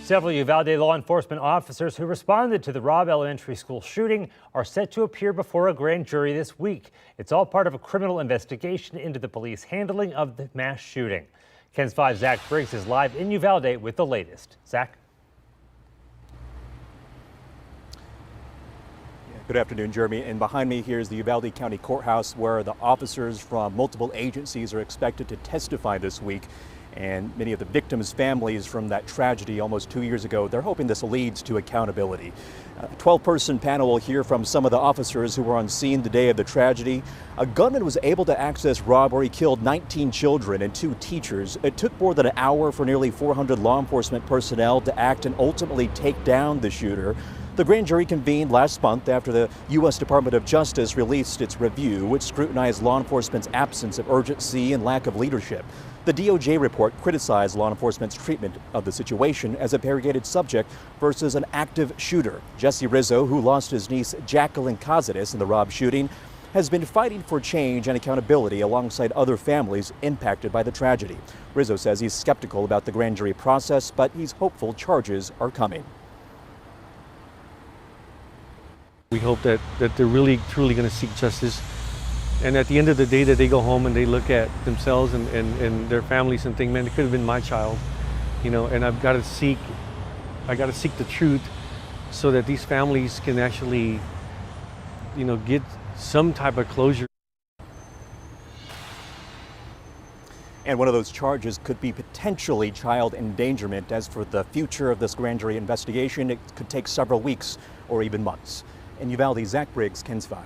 Several Uvalde law enforcement officers who responded to the Robb Elementary school shooting are set to appear before a grand jury this week. It's all part of a criminal investigation into the police handling of the mass shooting. KENS 5's Zach Briggs is live in Uvalde with the latest. Zach? Good afternoon, Jeremy. And behind me here is the Uvalde County Courthouse, where the officers from multiple agencies are expected to testify this week. And many of the victims' families from that tragedy almost 2 years ago, they're hoping this leads to accountability. A 12-person panel will hear from some of the officers who were on scene the day of the tragedy. A gunman was able to access Robb, where he killed 19 children and 2 teachers. It took more than an hour for nearly 400 law enforcement personnel to act and ultimately take down the shooter. The grand jury convened last month after the U.S. Department of Justice released its review, which scrutinized law enforcement's absence of urgency and lack of leadership. The DOJ report criticized law enforcement's treatment of the situation as a variegated subject versus an active shooter. Jesse Rizzo, who lost his niece Jacqueline Cazadis in the Robb shooting, has been fighting for change and accountability alongside other families impacted by the tragedy. Rizzo says he's skeptical about the grand jury process, but he's hopeful charges are coming. We hope that they're really, truly going to seek justice. And at the end of the day, that they go home and they look at themselves and their families and think, man, it could have been my child, you know, and I got to seek the truth so that these families can actually, you know, get some type of closure. And one of those charges could be potentially child endangerment. As for the future of this grand jury investigation, it could take several weeks or even months. In Uvalde, Zach Briggs, KENS 5.